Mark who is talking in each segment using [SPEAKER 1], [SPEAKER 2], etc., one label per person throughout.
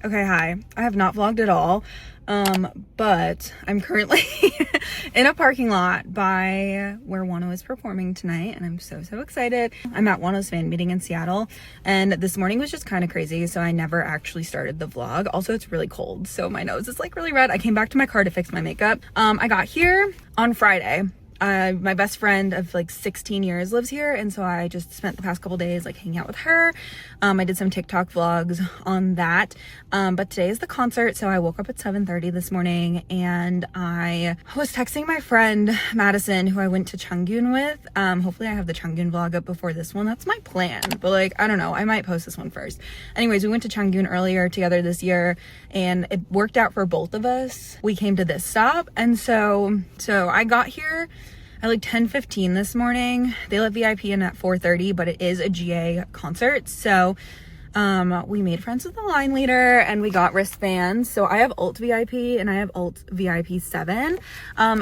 [SPEAKER 1] Okay, hi. I have not vlogged at all, but I'm currently in a parking lot by where Wonho is performing tonight, and I'm so excited. I'm at Wonho's fan meeting in Seattle, and this morning was just kind of crazy, so I never actually started the vlog. Also, it's really cold, so my nose is like really red. I came back to my car to fix my makeup. I got here on Friday. My best friend of like 16 years lives here, and so I just spent the past couple days like hanging out with her. I did some TikTok vlogs on that, but today is the concert, so I woke up at 7:30 this morning, and I was texting my friend Madison, who I went to Changgun with. Hopefully I have the Changgun vlog up before this one. That's my plan, but like I don't know, I might post this one first. Anyways, we went to Changgun earlier together this year, and it worked out for both of us. We came to this stop, and so I got here at like 10:15 this morning. They let VIP in at 4:30, but it is a GA concert. So we made friends with the line leader and we got wristbands. So I have Alt VIP and I have Alt VIP 7.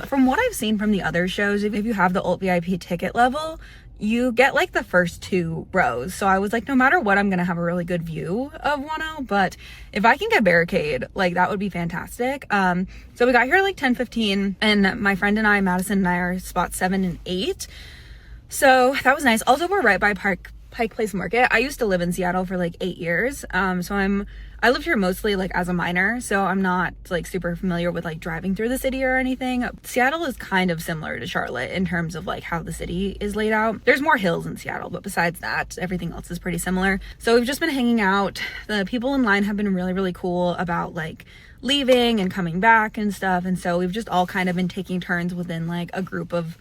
[SPEAKER 1] From what I've seen from the other shows, if you have the Alt VIP ticket level, you get like the first 2 rows. So I was like, no matter what, I'm gonna have a really good view of Wonho, but if I can get barricade, like that would be fantastic. So we got here at like 10:15, and my friend and I, Madison and I, are spot 7 and 8. So that was nice. Also, we're right by Pike Place Market. I used to live in Seattle for like 8 years. So I lived here mostly like as a minor, so I'm not like super familiar with like driving through the city or anything. Seattle is kind of similar to Charlotte in terms of like how the city is laid out. There's more hills in Seattle, but besides that, everything else is pretty similar. So we've just been hanging out. The people in line have been really cool about like leaving and coming back and stuff. And so we've just all kind of been taking turns within like a group of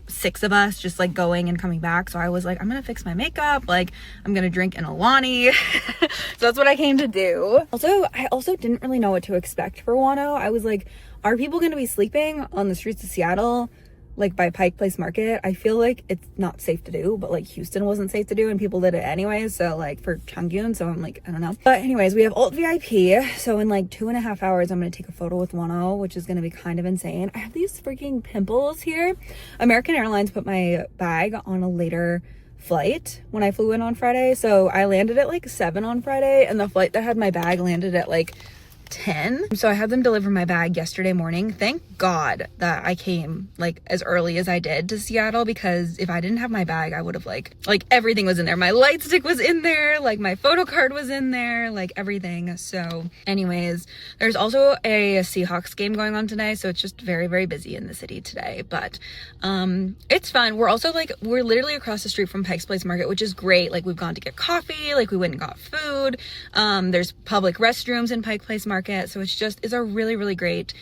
[SPEAKER 1] 6 of us, just like going and coming back. So I was like, I'm gonna fix my makeup, like I'm gonna drink an Alani. So that's what I came to do. I also didn't really know what to expect for Wonho. I was like, are people gonna be sleeping on the streets of Seattle, like by Pike Place Market? I feel like it's not safe to do, but like Houston wasn't safe to do and people did it anyways, so like for Changgun, so I'm like, I don't know. But anyways, we have Alt VIP, so in like 2.5 hours I'm gonna take a photo with Wonho, which is gonna be kind of insane. I have these freaking pimples here. American Airlines put my bag on a later flight when I flew in on Friday, so I landed at like 7 on Friday, and the flight that had my bag landed at like 10. So I had them deliver my bag yesterday morning. Thank God that I came like as early as I did to Seattle, because if I didn't have my bag, I would have like everything was in there. My light stick was in there, like my photo card was in there, like everything. So anyways, there's also a Seahawks game going on today, so it's just very busy in the city today, but it's fun. We're also like, we're literally across the street from Pike's Place Market, which is great. Like we've gone to get coffee, like we went and got food. There's public restrooms in Pike Place Market, so it's a really great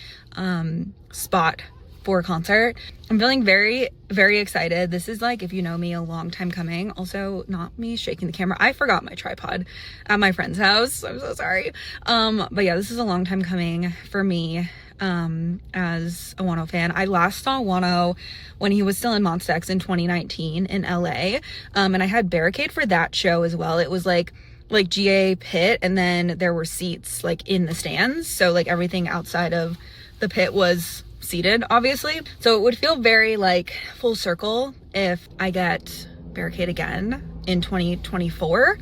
[SPEAKER 1] spot for a concert. I'm feeling very excited. This is like, if you know me, a long time coming. Also, not me shaking the camera, I forgot my tripod at my friend's house. I'm so sorry. But yeah, this is a long time coming for me as a Wonho fan. I last saw Wonho when he was still in Monstex in 2019 in LA, and I had barricade for that show as well. It was like GA pit, and then there were seats like in the stands, so like everything outside of the pit was seated, obviously. So it would feel very like full circle if I get barricade again in 2024.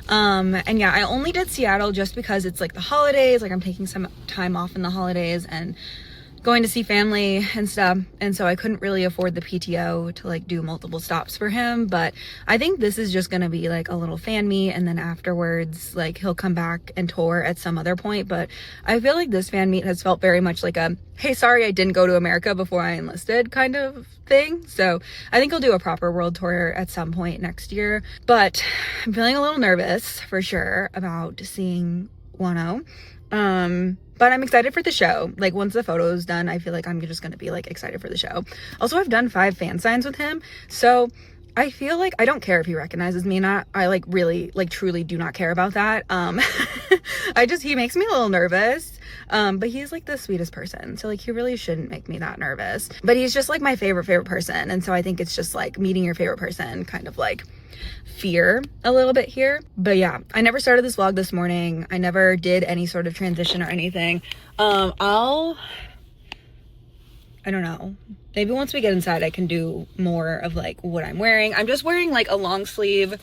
[SPEAKER 1] And yeah, I only did Seattle just because it's like the holidays, like I'm taking some time off in the holidays and going to see family and stuff, and so I couldn't really afford the PTO to like do multiple stops for him. But I think this is just gonna be like a little fan meet, and then afterwards like he'll come back and tour at some other point. But I feel like this fan meet has felt very much like a, hey, sorry I didn't go to America before I enlisted kind of thing. So I think he'll do a proper world tour at some point next year, but I'm feeling a little nervous for sure about seeing Wonho. But I'm excited for the show. Like once the photo's done, I feel like I'm just gonna be like excited for the show. Also, I've done 5 fan signs with him, so I feel like I don't care if he recognizes me or not. I like really like truly do not care about that. He makes me a little nervous, but he's like the sweetest person, so like he really shouldn't make me that nervous. But he's just like my favorite person, and so I think it's just like meeting your favorite person kind of like fear a little bit here. But yeah, I never started this vlog this morning. I never did any sort of transition or anything. I don't know. Maybe once we get inside, I can do more of like what I'm wearing. I'm just wearing like a long sleeve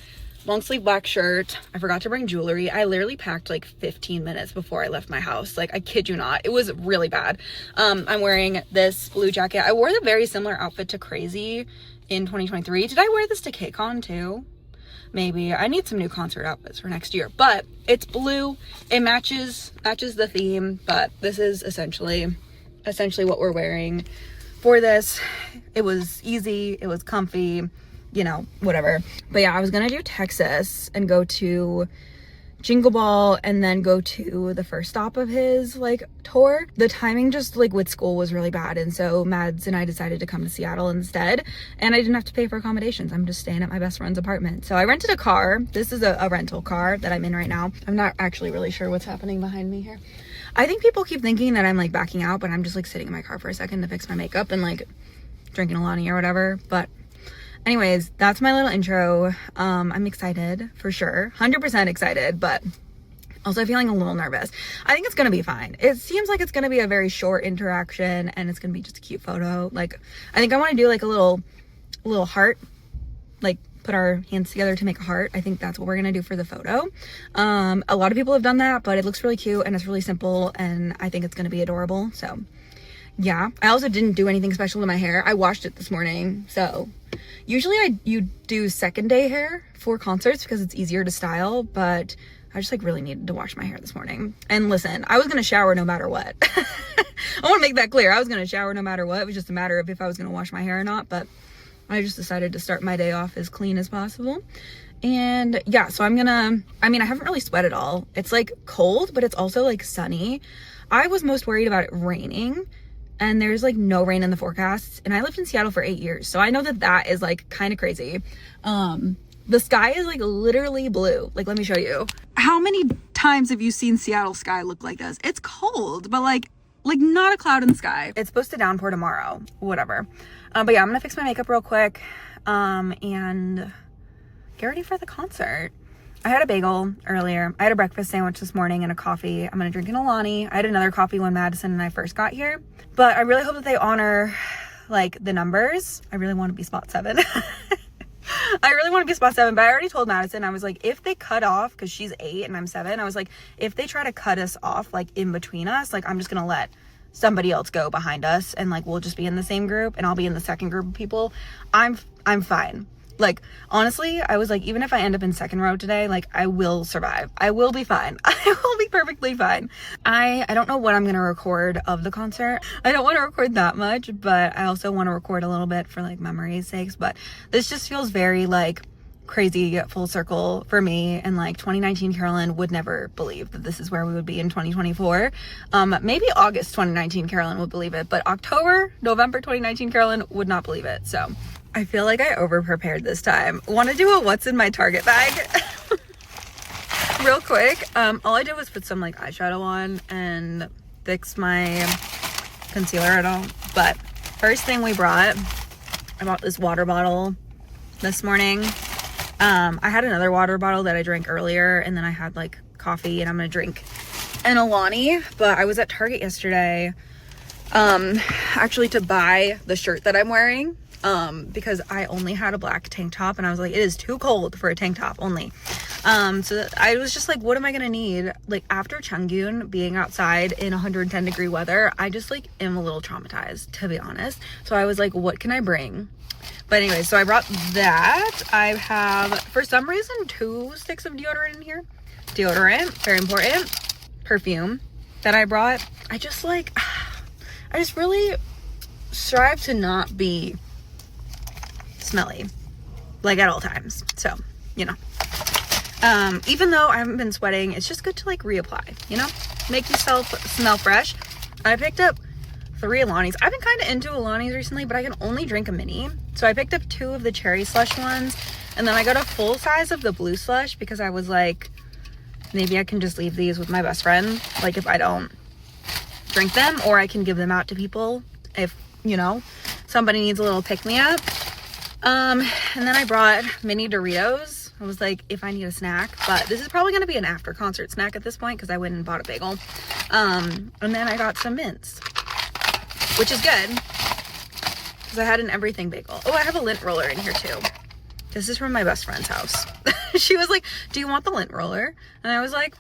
[SPEAKER 1] black shirt. I forgot to bring jewelry. I literally packed like 15 minutes before I left my house. Like, I kid you not. It was really bad. I'm wearing this blue jacket. I wore the very similar outfit to Crazy in 2023. Did I wear this to KCON too? Maybe. I need some new concert outfits for next year, but it's blue. It matches the theme, but this is essentially what we're wearing for this. It was easy. It was comfy. You know, whatever. But yeah, I was gonna do Texas and go to Jingle Ball and then go to the first stop of his like tour. The timing just like with school was really bad, and so Mads and I decided to come to Seattle instead, and I didn't have to pay for accommodations. I'm just staying at my best friend's apartment. So I rented a car. This is a rental car that I'm in right now. I'm not actually really sure what's happening behind me here. I think people keep thinking that I'm like backing out, but I'm just like sitting in my car for a second to fix my makeup and like drinking Alani or whatever. But anyways, that's my little intro. I'm excited for sure. 100% excited, but also feeling a little nervous. I think it's gonna be fine. It seems like it's gonna be a very short interaction and it's gonna be just a cute photo. Like, I think I wanna do like a little heart, like put our hands together to make a heart. I think that's what we're gonna do for the photo. A lot of people have done that, but it looks really cute and it's really simple and I think it's gonna be adorable. So yeah, I also didn't do anything special to my hair. I washed it this morning. So usually you do second day hair for concerts because it's easier to style, but I just like really needed to wash my hair this morning. And listen, I was gonna shower no matter what. I want to make that clear. I was gonna shower no matter what. It was just a matter of if I was gonna wash my hair or not, but I just decided to start my day off as clean as possible. And yeah, so I haven't really sweat at all. It's like cold, but it's also like sunny. I was most worried about it raining, and there's like no rain in the forecasts, and I lived in Seattle for 8 years, so I know that is like kind of crazy. The sky is like literally blue. Like, let me show you. How many times have you seen Seattle sky look like this? It's cold, but like not a cloud in the sky. It's supposed to downpour tomorrow, whatever. But yeah, I'm gonna fix my makeup real quick and get ready for the concert. I had a bagel earlier. I had a breakfast sandwich this morning and a coffee. I'm gonna drink an Alani. I had another coffee when Madison and I first got here, but I really hope that they honor like the numbers. I really want to be spot 7. I really want to be spot 7, but I already told Madison, I was like, if they cut off, because she's 8 and I'm 7, I was like, if they try to cut us off like in between us, like I'm just gonna let somebody else go behind us and like we'll just be in the same group and I'll be in the second group of people. I'm fine. Like, honestly, I was like, even if I end up in second row today, like I will survive. I will be fine. I will be perfectly fine. I don't know what I'm gonna record of the concert. I don't want to record that much, but I also want to record a little bit for like memory's sakes. But this just feels very like crazy full circle for me, and like 2019 Carolyn would never believe that this is where we would be in 2024. Maybe August 2019 Carolyn would believe it, but November 2019 Carolyn would not believe it. So I feel like I over prepared this time. Want to do a what's in my Target bag real quick. All I did was put some like eyeshadow on and fix my concealer at all. But first thing I bought this water bottle this morning. I had another water bottle that I drank earlier, and then I had like coffee, and I'm gonna drink an Alani. But I was at Target yesterday actually to buy the shirt that I'm wearing, because I only had a black tank top, and I was like, it is too cold for a tank top only. So I was just like, what am I gonna need? Like, after Chungkyun being outside in 110 degree weather, I just like am a little traumatized, to be honest. So I was like, what can I bring? But anyway, so I brought that. I have, for some reason, 2 sticks of deodorant in here. Deodorant, very important. Perfume that I brought. I just really strive to not be smelly, like at all times. So, you know, even though I haven't been sweating, it's just good to like reapply, you know, make yourself smell fresh. I picked up 3 Alanis. I've been kind of into Alanis recently, but I can only drink a mini. So I picked up 2 of the cherry slush ones, and then I got a full size of the blue slush because I was like, maybe I can just leave these with my best friend, like if I don't drink them, or I can give them out to people if, you know, somebody needs a little pick-me-up. And then I brought mini Doritos. I was like, if I need a snack, but this is probably going to be an after concert snack at this point because I went and bought a bagel. And then I got some mints, which is good because I had an everything bagel. Oh, I have a lint roller in here too. This is from my best friend's house. She was like, do you want the lint roller? And I was like,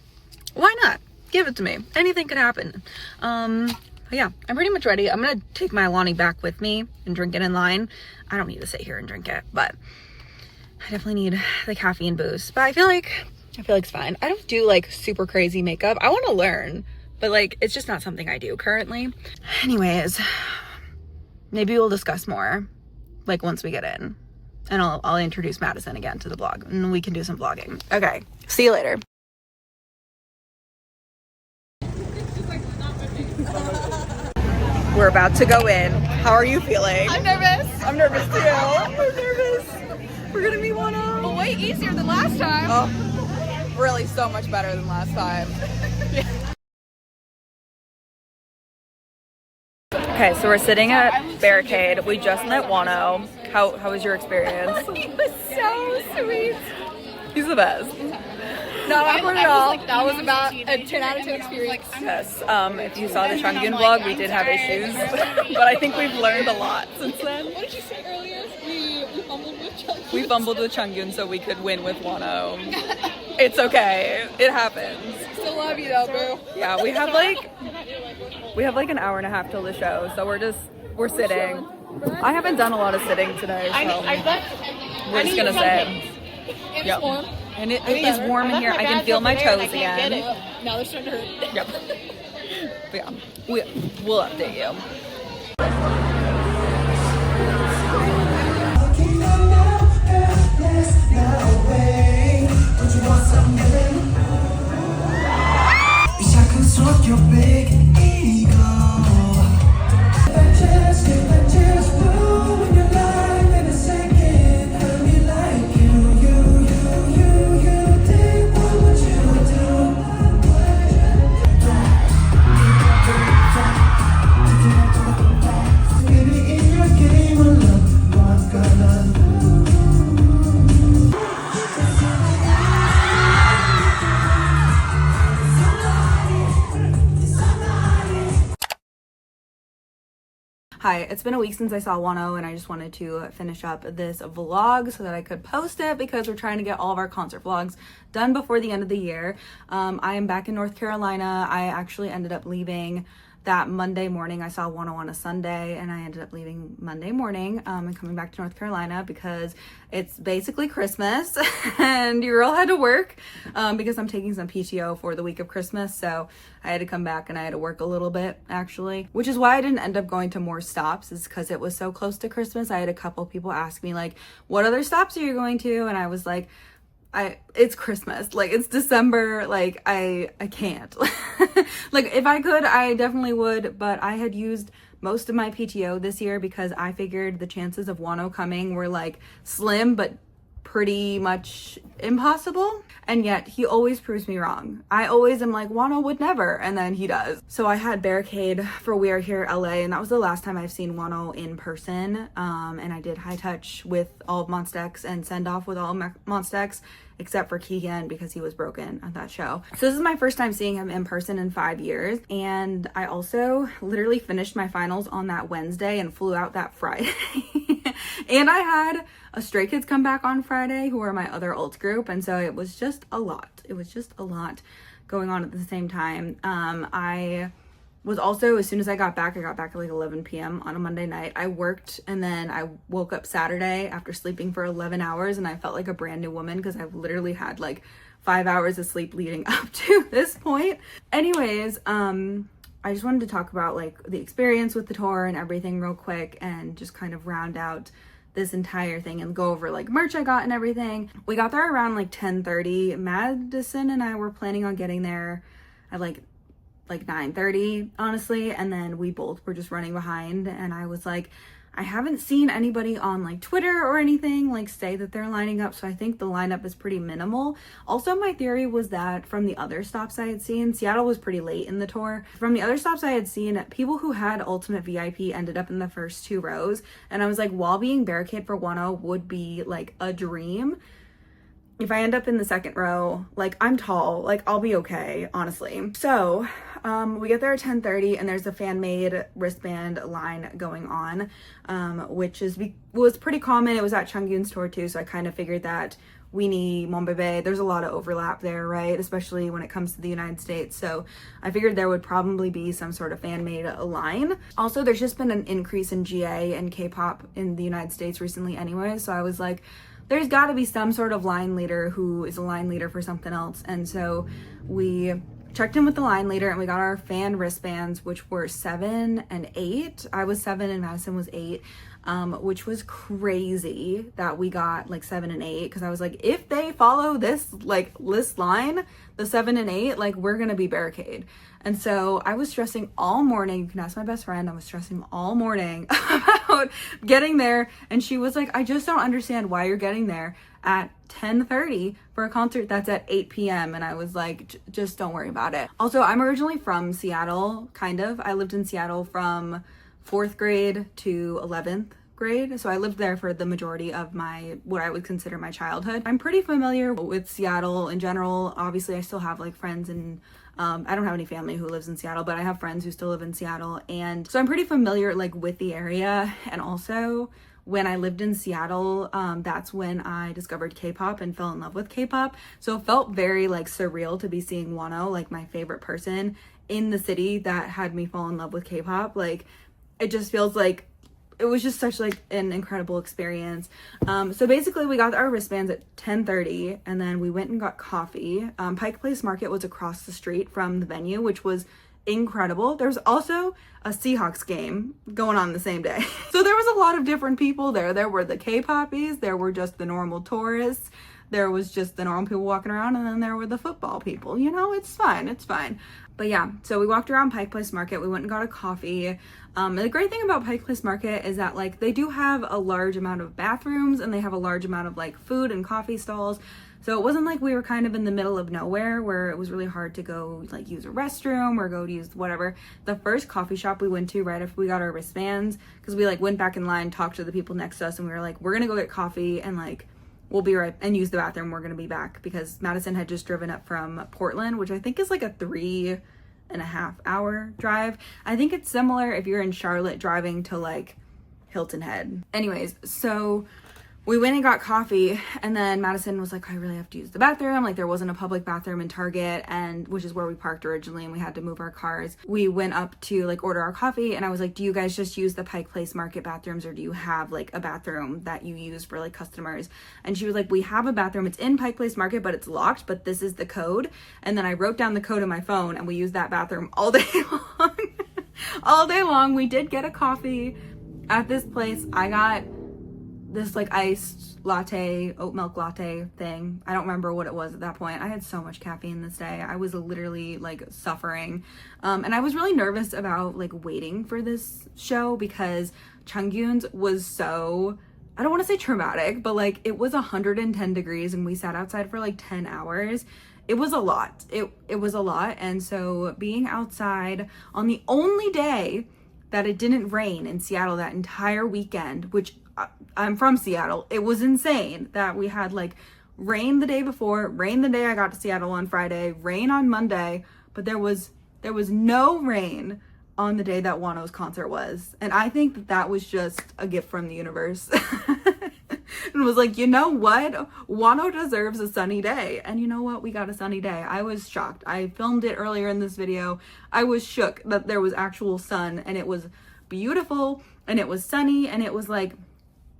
[SPEAKER 1] why not? Give it to me. Anything could happen. But yeah, I'm pretty much ready. I'm gonna take my Alani back with me and drink it in line. I don't need to sit here and drink it, but I definitely need the caffeine boost. But I feel like it's fine. I don't do like super crazy makeup. I want to learn, but like it's just not something I do currently. Anyways, maybe we'll discuss more like once we get in, and I'll introduce Madison again to the vlog, and we can do some vlogging. Okay, see you later. We're about to go in. How are you feeling?
[SPEAKER 2] I'm nervous.
[SPEAKER 1] I'm nervous too. I'm nervous. We're gonna meet Wonho.
[SPEAKER 2] But way easier than last time.
[SPEAKER 1] Oh, really so much better than last time. Yeah. Okay, so we're sitting at Barricade. We just met Wonho. How was your experience?
[SPEAKER 2] He was so sweet.
[SPEAKER 1] He's the best.
[SPEAKER 2] Not awkward at all. That was about a 10 out of 10 experience.
[SPEAKER 1] Yes. If you saw the Chungyoon vlog, we did have issues, but I think we've learned a lot since then.
[SPEAKER 2] What did you say earlier? We fumbled with Chungyoon.
[SPEAKER 1] We fumbled with Chungyoon so we could win with Wonho. It's okay. It happens.
[SPEAKER 2] Still love you though, boo.
[SPEAKER 1] Yeah, we have like an hour and a half till the show, so we're sitting. I haven't done a lot of sitting today, so we're just gonna sit.
[SPEAKER 2] It's warm.
[SPEAKER 1] And it is warm in here. I can feel my toes again.
[SPEAKER 2] Now they're starting to hurt.
[SPEAKER 1] Yep. But yeah, we'll update you.
[SPEAKER 3] Your big ego. Just ruin your life in a second. I'll be like you did what you do. Baby, in your game of love, what's gonna do?
[SPEAKER 1] Hi, it's been a week since I saw Wonho, and I just wanted to finish up this vlog so that I could post it because we're trying to get all of our concert vlogs done before the end of the year. I am back in North Carolina. I actually ended up leaving that Monday morning. I saw Wonho on a Sunday, and I ended up leaving Monday morning and coming back to North Carolina because it's basically Christmas and your girl had to work because I'm taking some PTO for the week of Christmas, so I had to come back and I had to work a little bit actually, which is why I didn't end up going to more stops, is because it was so close to Christmas. I had a couple people ask me like, what other stops are you going to? And I was like, it's Christmas, like it's December, like I can't. Like if I could, I definitely would, but I had used most of my PTO this year because I figured the chances of Wonho coming were like slim but pretty much impossible, and yet he always proves me wrong. I always am like, Wonho would never, and then he does. So I had Barricade for We Are Here LA, and that was the last time I've seen Wonho in person, and I did high touch with all of Monsta X and send off with all of Monsta X except for Keegan because he was broken at that show. So this is my first time seeing him in person in 5 years, and I also literally finished my finals on that Wednesday and flew out that Friday. And I had a Stray Kids come back on Friday, who are my other alt group, and so it was just a lot. It was just a lot going on at the same time. I was also, as soon as I got back at like 11 p.m. on a Monday night. I worked, and then I woke up Saturday after sleeping for 11 hours, and I felt like a brand new woman because I've literally had like 5 hours of sleep leading up to this point. Anyways, I just wanted to talk about like the experience with the tour and everything real quick, and just kind of round out this entire thing and go over like merch I got and everything. We got there around like 10:30. Madison and I were planning on getting there at like 9:30, honestly, and then we both were just running behind, and I was like, I haven't seen anybody on like Twitter or anything like say that they're lining up, so I think the lineup is pretty minimal. Also, my theory was that from the other stops I had seen, Seattle was pretty late in the tour. From the other stops I had seen, people who had Ultimate VIP ended up in the first 2 rows, and I was like, while being Barricade for Wonho would be like a dream, if I end up in the second row, like, I'm tall, like, I'll be okay, honestly. So we get there at 10:30 and there's a fan-made wristband line going on, which was pretty common. It was at Changyun's store too, so I kind of figured that Weenie, Monbebe, there's a lot of overlap there, right? Especially when it comes to the United States. So I figured there would probably be some sort of fan-made line. Also, there's just been an increase in GA and K-pop in the United States recently anyway. So I was like, there's got to be some sort of line leader who is a line leader for something else. And so we checked in with the line leader and we got our fan wristbands, which were 7 and 8. I was 7 and Madison was 8. Which was crazy that we got like 7 and 8, because I was like, if they follow this like list line, the 7 and 8, like, we're gonna be barricade. And so I was stressing all morning. You can ask my best friend. I was stressing all morning about getting there, and she was like, I just don't understand why you're getting there at 10:30 for a concert that's at 8 p.m. And I was like, just don't worry about it. Also, I'm originally from Seattle, kind of. I lived in Seattle from 4th grade to 11th grade. So I lived there for the majority of what I would consider my childhood. I'm pretty familiar with Seattle in general. Obviously, I still have like friends and I don't have any family who lives in Seattle, but I have friends who still live in Seattle. And so I'm pretty familiar like with the area. And also when I lived in Seattle, that's when I discovered K-pop and fell in love with K-pop. So it felt very like surreal to be seeing Wonho, like my favorite person, in the city that had me fall in love with K-pop. Like, it just feels like it was just such like an incredible experience. So basically we got our wristbands at 10:30 and then we went and got coffee. Pike Place Market was across the street from the venue, which was incredible. There's also a Seahawks game going on the same day. So there was a lot of different people there. There were the K-poppies, there were just the normal tourists, there was just the normal people walking around, and then there were the football people. You know, it's fine, it's fine. But yeah, so we walked around Pike Place Market. We went and got a coffee. And the great thing about Pike Place Market is that like they do have a large amount of bathrooms and they have a large amount of like food and coffee stalls. So it wasn't like we were kind of in the middle of nowhere where it was really hard to go like use a restroom or go to use whatever. The first coffee shop we went to right after we got our wristbands, because we like went back in line, talked to the people next to us, and we were like, we're gonna go get coffee and like we'll be right and use the bathroom. We're gonna be back, because Madison had just driven up from Portland, which I think is like a 3.5 hour drive. I think it's similar if you're in Charlotte driving to like Hilton Head. Anyways, so we went and got coffee, and then Madison was like, I really have to use the bathroom. Like, there wasn't a public bathroom in Target, and which is where we parked originally, and we had to move our cars. We went up to like order our coffee, and I was like, do you guys just use the Pike Place Market bathrooms, or do you have like a bathroom that you use for like customers? And she was like, we have a bathroom. It's in Pike Place Market, but it's locked, but this is the code. And then I wrote down the code on my phone, and we used that bathroom all day long. All day long. We did get a coffee at this place. I got this like iced latte, oat milk latte thing. I don't remember what it was at that point. I had so much caffeine this day. I was literally like suffering. And I was really nervous about like waiting for this show, because Changyun's was so, I don't want to say traumatic, but like it was 110 degrees and we sat outside for like 10 hours. It was a lot. It was a lot. And so being outside on the only day that it didn't rain in Seattle that entire weekend, which I'm from Seattle, it was insane that we had like rain the day before, rain the day I got to Seattle on Friday, rain on Monday, but there was no rain on the day that Wonho's concert was. And I think that was just a gift from the universe. And was like, you know what? Wonho deserves a sunny day. And you know what? We got a sunny day. I was shocked. I filmed it earlier in this video. I was shook that there was actual sun, and it was beautiful, and it was sunny, and it was like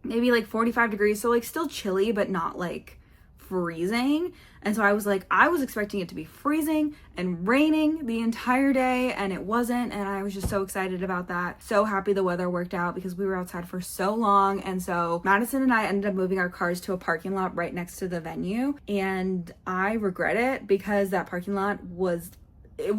[SPEAKER 1] maybe like 45 degrees. So like still chilly, but not like freezing. And so I was like, I was expecting it to be freezing and raining the entire day, and it wasn't. And I was just so excited about that. So happy the weather worked out, because we were outside for so long. And so Madison and I ended up moving our cars to a parking lot right next to the venue. And I regret it, because that parking lot was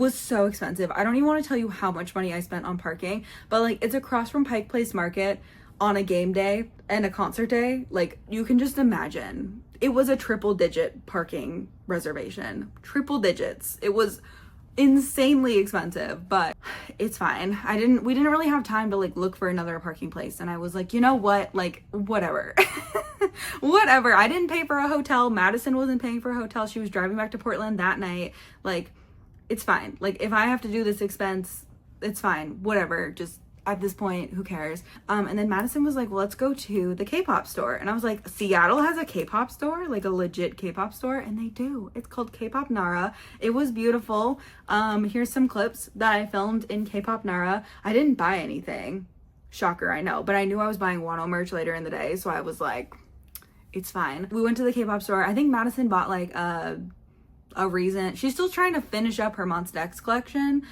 [SPEAKER 1] so expensive. I don't even want to tell you how much money I spent on parking, but like it's across from Pike Place Market on a game day and a concert day. Like, you can just imagine. It was a triple digit parking reservation. Triple digits. It was insanely expensive, but it's fine. We didn't really have time to like look for another parking place, and I was like, you know what, like whatever. Whatever. I didn't pay for a hotel. Madison wasn't paying for a hotel. She was driving back to Portland that night. Like, it's fine. Like, if I have to do this expense, it's fine. Whatever. Just at this point, who cares? And then Madison was like, well, let's go to the K-pop store. And I was like, Seattle has a K-pop store, like a legit K-pop store. And they do. It's called K-pop Nara. It was beautiful. Here's some clips that I filmed in K-pop Nara. I didn't buy anything. Shocker, I know. But I knew I was buying Wonho merch later in the day. So I was like, it's fine. We went to the K-pop store. I think Madison bought like a Reason. She's still trying to finish up her Monster X collection.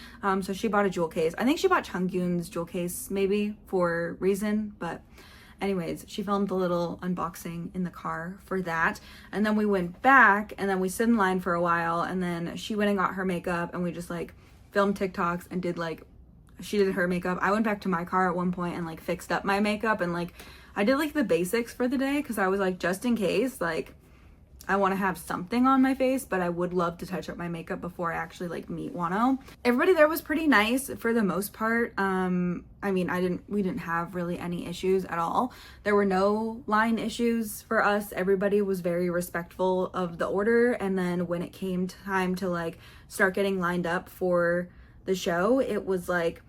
[SPEAKER 1] So she bought a jewel case. I think she bought Chungkyun's jewel case maybe for Reason. But anyways, she filmed a little unboxing in the car for that. And then we went back and then we stood in line for a while. And then she went and got her makeup and we just like filmed TikToks and did like, she did her makeup. I went back to my car at one point and like fixed up my makeup and like I did like the basics for the day because I was like, just in case, like I want to have something on my face, but I would love to touch up my makeup before I actually like meet Wonho. Everybody there was pretty nice for the most part. I mean, we didn't have really any issues at all. There were no line issues for us. Everybody was very respectful of the order. And then when it came time to like start getting lined up for the show, it was like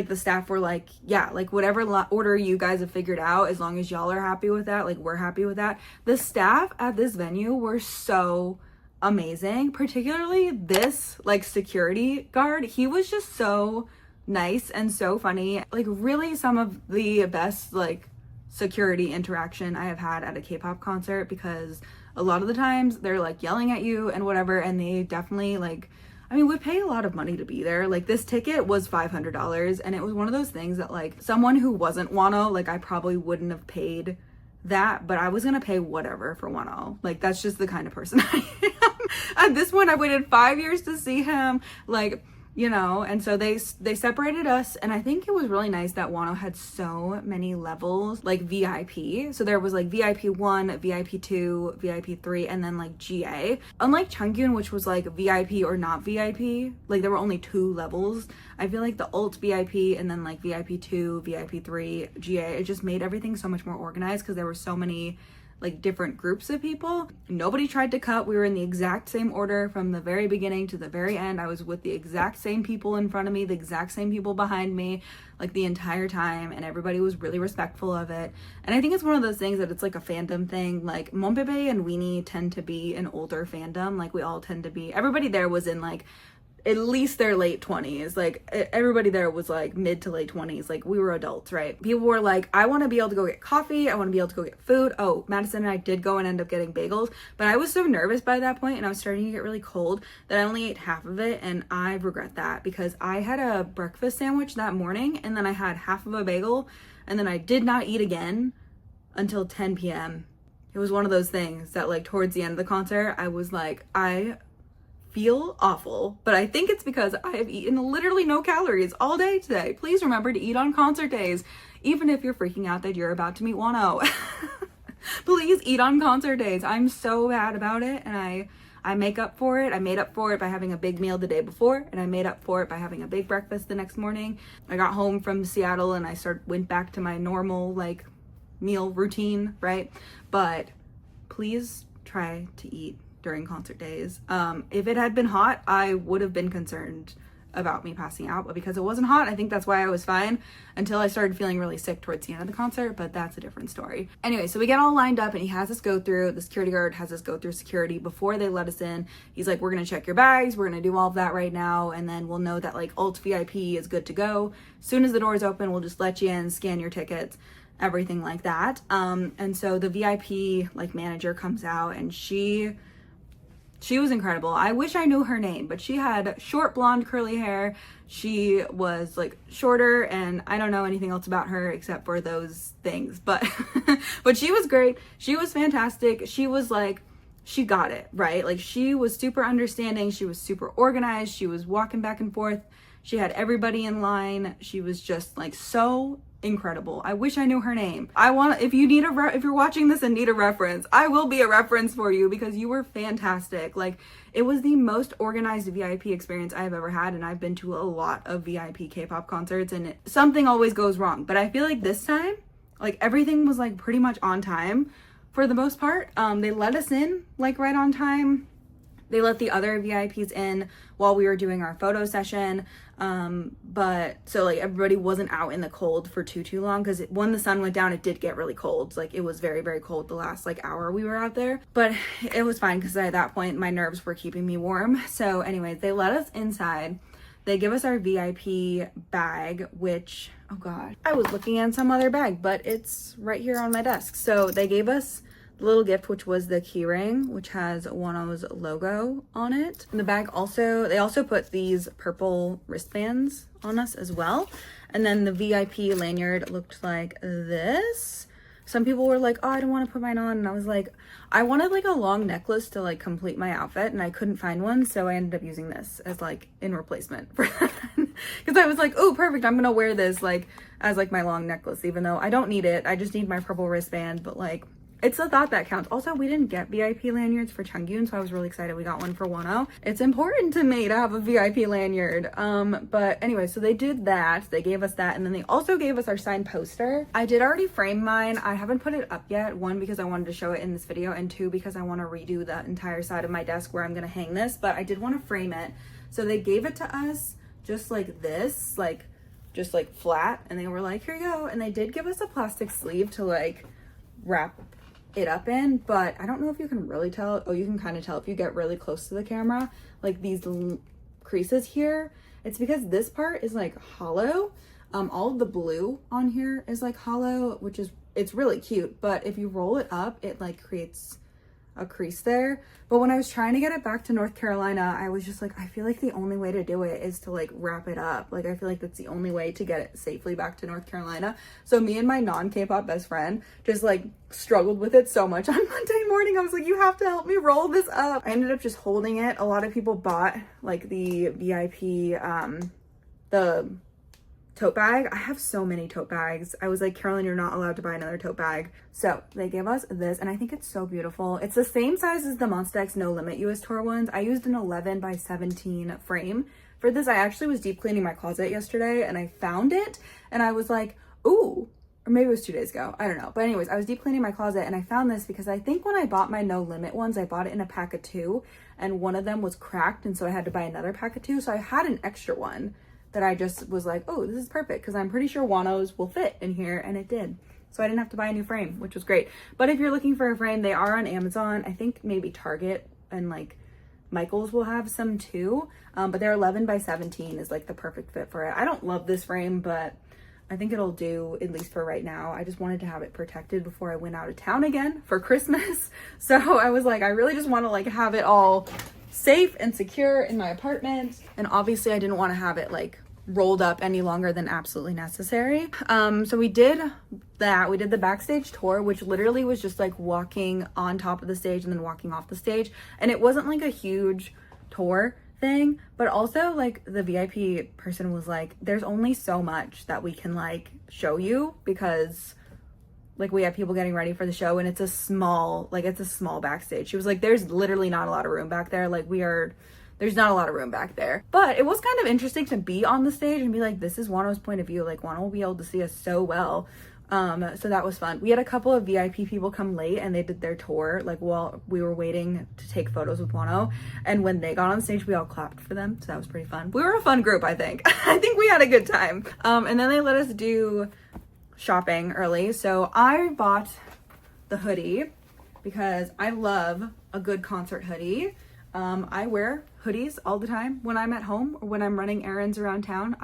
[SPEAKER 1] the staff were like, yeah, like whatever order you guys have figured out, as long as y'all are happy with that, like we're happy with that. The staff at this venue were so amazing, particularly this like security guard. He was just so nice and so funny. Like really some of the best like security interaction I have had at a K-pop concert, because a lot of the times they're like yelling at you and whatever, and they definitely like, I mean, we pay a lot of money to be there. Like this ticket was $500 and it was one of those things that like someone who wasn't Wonho, like I probably wouldn't have paid that, but I was gonna pay whatever for Wonho. Like that's just the kind of person I am. At this point, I waited 5 years to see him. Like, you know, and so they separated us, and I think it was really nice that Wonho had so many levels, like VIP. So there was like VIP 1, VIP 2, VIP 3, and then like GA. Unlike Chungkyun, which was like VIP or not VIP, like there were only 2 levels. I feel like the Ult VIP and then like VIP 2, VIP 3, GA, it just made everything so much more organized because there were so many like different groups of people. Nobody tried to cut. We were in the exact same order from the very beginning to the very end. I was with the exact same people in front of me, the exact same people behind me, like the entire time, and everybody was really respectful of it. And I think it's one of those things that it's like a fandom thing. Like Monbebe and Weenie tend to be an older fandom. Like we all tend to be, everybody there was in like at least their late 20s. Like everybody there was like mid to late 20s. Like we were adults, right? People were like, I want to be able to go get coffee, I want to be able to go get food. Oh, Madison and I did go and end up getting bagels, but I was so nervous by that point and I was starting to get really cold that I only ate half of it, and I regret that because I had a breakfast sandwich that morning and then I had half of a bagel and then I did not eat again until 10 p.m. It was one of those things that like towards the end of the concert I was like, I feel awful, but I think it's because I have eaten literally no calories all day today. Please remember to eat on concert days, even if you're freaking out that you're about to meet Wonho. Please eat on concert days. I'm so bad about it, and I make up for it. I made up for it by having a big meal the day before, and I made up for it by having a big breakfast the next morning. I got home from Seattle and I went back to my normal like meal routine, right? But please try to eat during concert days. If it had been hot, I would have been concerned about me passing out, but because it wasn't hot, I think that's why I was fine until I started feeling really sick towards the end of the concert, but that's a different story. Anyway, so we get all lined up and he has us go through, the security guard has us go through security before they let us in. He's like, we're gonna check your bags, we're gonna do all of that right now, and then we'll know that like Ult VIP is good to go. As soon as the doors open, we'll just let you in, scan your tickets, everything like that. And so the VIP like manager comes out and she was incredible. I wish I knew her name, but she had short blonde curly hair. She was like shorter, and I don't know anything else about her except for those things, but but she was great. She was fantastic. She was like, she got it, right? Like she was super understanding. She was super organized. She was walking back and forth. She had everybody in line. She was just like so incredible. I wish I knew her name. If you're watching this and need a reference, I will be a reference for you because you were fantastic. Like, it was the most organized VIP experience I've ever had, and I've been to a lot of VIP K-pop concerts, and something always goes wrong. But I feel like this time, like, everything was like pretty much on time for the most part. They let us in like right on time. They let the other VIPs in while we were doing our photo session. But so like everybody wasn't out in the cold for too long, because when the sun went down, it did get really cold. Like, it was very, very cold the last like hour we were out there, but it was fine because at that point my nerves were keeping me warm. So anyways, they let us inside. They give us our VIP bag, which, oh God, I was looking at some other bag, but it's right here on my desk. So they gave us little gift, which was the key ring, which has Wonho's logo on it. And the bag also, they also put these purple wristbands on us as well. And then the VIP lanyard looked like this. Some people were like, oh, I don't want to put mine on. And I was like, I wanted like a long necklace to like complete my outfit, and I couldn't find one. So I ended up using this as like in replacement for that. Because I was like, oh, perfect. I'm going to wear this like as like my long necklace, even though I don't need it. I just need my purple wristband. But like, it's the thought that counts. Also, we didn't get VIP lanyards for Chungkyun, so I was really excited we got one for Wonho. It's important to me to have a VIP lanyard. But anyway, so they did that. They gave us that, and then they also gave us our signed poster. I did already frame mine. I haven't put it up yet. One, because I wanted to show it in this video, and two, because I want to redo the entire side of my desk where I'm gonna hang this, but I did want to frame it. So they gave it to us just like this, like just like flat, and they were like, here you go. And they did give us a plastic sleeve to like wrap it up in, but I don't know if you can really tell. Oh, you can kind of tell if you get really close to the camera, like these creases here. It's because this part is like hollow. All of the blue on here is like hollow, which is, it's really cute, but if you roll it up, it like creates a crease there. But when I was trying to get it back to North Carolina, I was just like, I feel like the only way to do it is to like wrap it up. Like, I feel like that's the only way to get it safely back to North Carolina. So me and my non-K-pop best friend just like struggled with it so much on Monday morning. I was like, you have to help me roll this up. I ended up just holding it. A lot of people bought like the VIP, the tote bag. I have so many tote bags. I was like, Carolyn, you're not allowed to buy another tote bag. So they gave us this, and I think it's so beautiful. It's the same size as the Monsta X No Limit US Tour ones. I used an 11 by 17 frame for this. I actually was deep cleaning my closet yesterday, and I found it, and I was like, ooh, or maybe it was 2 days ago. I don't know. But anyways, I was deep cleaning my closet, and I found this because I think when I bought my No Limit ones, I bought it in a pack of 2, and one of them was cracked, and so I had to buy another pack of 2. So I had an extra one that I just was like, oh, this is perfect, because I'm pretty sure Wonho's will fit in here, and it did. So I didn't have to buy a new frame, which was great. But if you're looking for a frame, they are on Amazon. I think maybe Target and like Michael's will have some too. But they're 11 by 17 is like the perfect fit for it. I don't love this frame, but I think it'll do, at least for right now. I just wanted to have it protected before I went out of town again for Christmas. So I was like, I really just want to like have it all safe and secure in my apartment. And obviously I didn't want to have it like rolled up any longer than absolutely necessary. So we did that. We did the backstage tour, which literally was just like walking on top of the stage and then walking off the stage. And it wasn't like a huge tour thing, but also like the VIP person was like, there's only so much that we can like show you, because like we have people getting ready for the show, and it's a small backstage. She was like, there's literally not a lot of room back there. Like there's not a lot of room back there. But it was kind of interesting to be on the stage and be like, this is Wonho's point of view. Like, Wonho will be able to see us so well. So that was fun. We had a couple of VIP people come late, and they did their tour like while we were waiting to take photos with Wonho. And when they got on stage, we all clapped for them. So that was pretty fun. We were a fun group, I think. I think we had a good time. And then they let us do shopping early. So I bought the hoodie because I love a good concert hoodie. I wear hoodies all the time when I'm at home or when I'm running errands around town.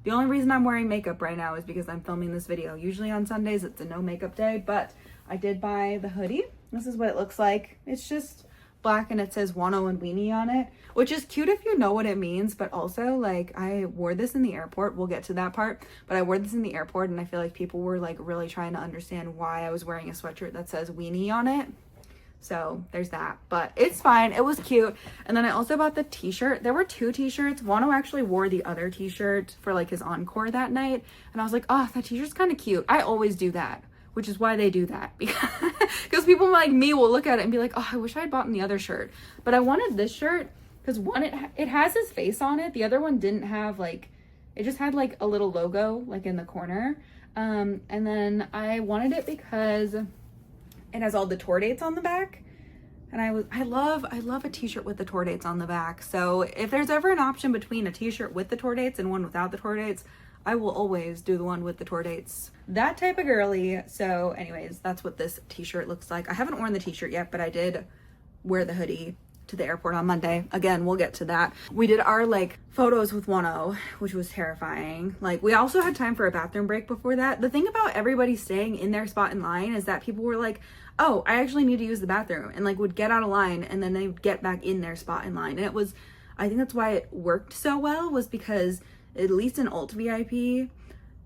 [SPEAKER 1] The only reason I'm wearing makeup right now is because I'm filming this video. Usually on Sundays it's a no makeup day, but I did buy the hoodie. This is what it looks like. It's just black and it says Wonho and Weenie on it, which is cute if you know what it means, but also like I wore this in the airport. We'll get to that part, but I wore this in the airport, and I feel like people were like really trying to understand why I was wearing a sweatshirt that says Weenie on it. So there's that, but it's fine. It was cute. And then I also bought the t-shirt. There were 2 t-shirts. Wonho actually wore the other t-shirt for like his encore that night. And I was like, oh, that t-shirt's kind of cute. I always do that, which is why they do that. Because people like me will look at it and be like, oh, I wish I had bought the other shirt. But I wanted this shirt because one, it has his face on it. The other one didn't have like, it just had like a little logo like in the corner. And then I wanted it because it has all the tour dates on the back. And I love a t-shirt with the tour dates on the back. So if there's ever an option between a t-shirt with the tour dates and one without the tour dates, I will always do the one with the tour dates. That type of girly. So anyways, that's what this t-shirt looks like. I haven't worn the t-shirt yet, but I did wear the hoodie to the airport on Monday. Again, we'll get to that. We did our like photos with Wonho, which was terrifying. Like we also had time for a bathroom break before that. The thing about everybody staying in their spot in line is that people were like, oh, I actually need to use the bathroom, and like would get out of line and then they would get back in their spot in line. And it was, I think that's why it worked so well, was because at least in Alt VIP,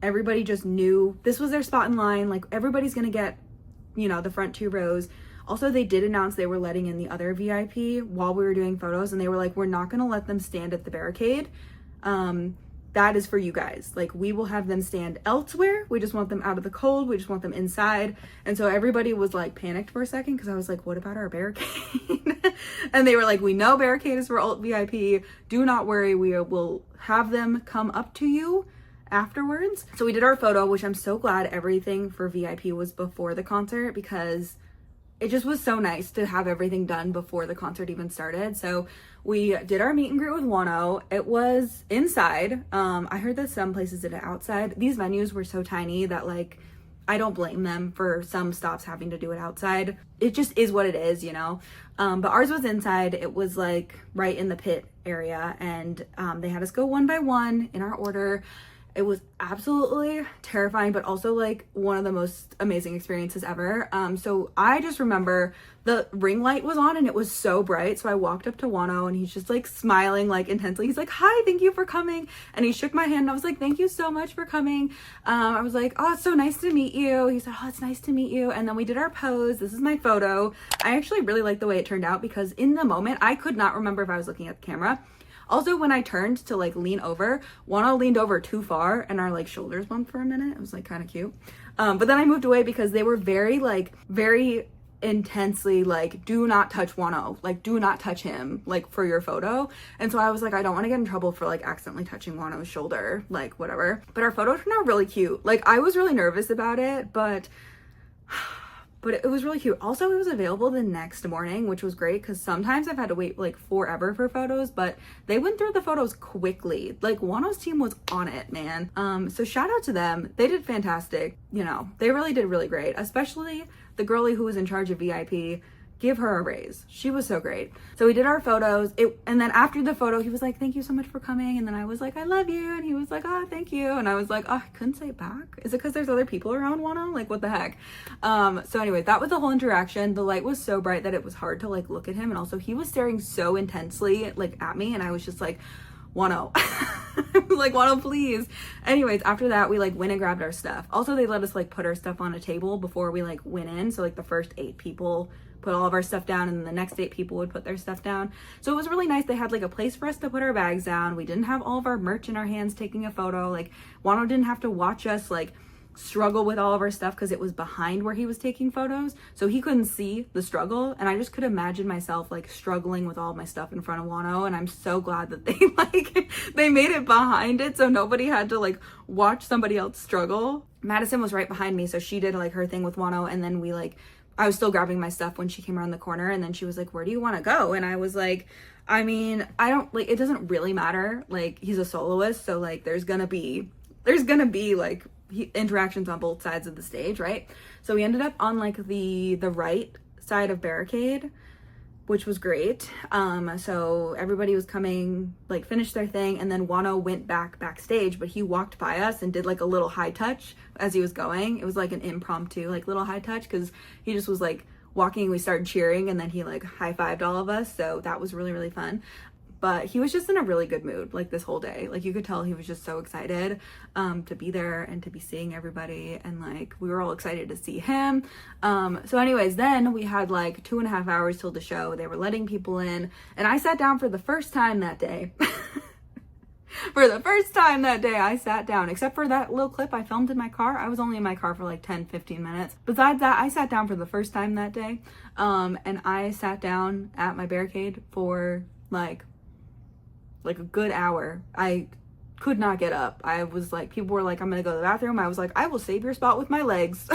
[SPEAKER 1] everybody just knew this was their spot in line. Like everybody's gonna get, you know, the front 2 rows. Also, they did announce they were letting in the other VIP while we were doing photos, and they were like, we're not gonna let them stand at the barricade. That is for you guys. Like, we will have them stand elsewhere. We just want them out of the cold. We just want them inside. And so everybody was like panicked for a second because I was like, what about our barricade? And they were like, we know barricade is for Alt VIP. Do not worry. We will have them come up to you afterwards. So we did our photo, which I'm so glad everything for VIP was before the concert, because it just was so nice to have everything done before the concert even started. So we did our meet and greet with Wonho. It was inside. I heard that some places did it outside. These venues were so tiny that like, I don't blame them for some stops having to do it outside. It just is what it is, you know? But ours was inside. It was like right in the pit area, and they had us go one by one in our order. It was absolutely terrifying, but also like one of the most amazing experiences ever. So I just remember the ring light was on and it was so bright. So I walked up to Wonho and he's just like smiling like intensely. He's like, hi, thank you for coming. And he shook my hand and I was like, thank you so much for coming. I was like, oh, it's so nice to meet you. He said, oh, it's nice to meet you. And then we did our pose. This is my photo. I actually really like the way it turned out because in the moment, I could not remember if I was looking at the camera. Also, when I turned to like lean over, Wonho leaned over too far and our like shoulders bumped for a minute. It was like kind of cute. But then I moved away because they were very intensely like, do not touch Wonho, like do not touch him like for your photo. And so I was like, I don't want to get in trouble for like accidentally touching Wano's shoulder, like whatever. But our photo turned out really cute. Like I was really nervous about it, but it was really cute. Also, it was available the next morning, which was great because sometimes I've had to wait like forever for photos, but they went through the photos quickly. Like Wano's team was on it, man. So shout out to them. They did fantastic. You know, they really did really great, especially the girlie who was in charge of VIP. Give her a raise. She was so great. So we did our photos. And then after the photo, he was like, thank you so much for coming. And then I was like, I love you. And he was like, oh, thank you. And I was like, oh, I couldn't say it back. Is it because there's other people around Wonho? Like, what the heck? So anyway, that was the whole interaction. The light was so bright that it was hard to like look at him. And also he was staring so intensely like at me. And I was just like, Wonho. I was like, Wonho, please. Anyways, after that, we like went and grabbed our stuff. Also, they let us like put our stuff on a table before we like went in. So like the first 8 people put all of our stuff down, and then the next 8 people would put their stuff down. So it was really nice. They had like a place for us to put our bags down. We didn't have all of our merch in our hands taking a photo. Like Wonho didn't have to watch us like struggle with all of our stuff because it was behind where he was taking photos, so he couldn't see the struggle. And I just could imagine myself like struggling with all of my stuff in front of Wonho, and I'm so glad that they like they made it behind it so nobody had to like watch somebody else struggle. Madison was right behind me, so she did like her thing with Wonho, and then we like, I was still grabbing my stuff when she came around the corner, and then she was like, where do you want to go? And I was like, I mean, I don't like, it doesn't really matter. Like he's a soloist, so like there's gonna be like interactions on both sides of the stage, right? So we ended up on like the right side of barricade, which was great. So everybody was coming, like finished their thing, and then Wonho went backstage, but he walked by us and did like a little high touch as he was going. It was like an impromptu like little high touch because he just was like walking, we started cheering, and then he like high-fived all of us. So that was really, really fun. but he was just in a really good mood like this whole day. Like you could tell he was just so excited to be there and to be seeing everybody, and like we were all excited to see him. So anyways, then we had like 2.5 hours till the show. They were letting people in, and I sat down for the first time that day. For the first time that day, I sat down, except for that little clip I filmed in my car. I was only in my car for like 10-15 minutes. Besides that, I sat down for the first time that day. And I sat down at my barricade for like a good hour. I could not get up. I was like, people were like, I'm gonna go to the bathroom. I was like, I will save your spot with my legs.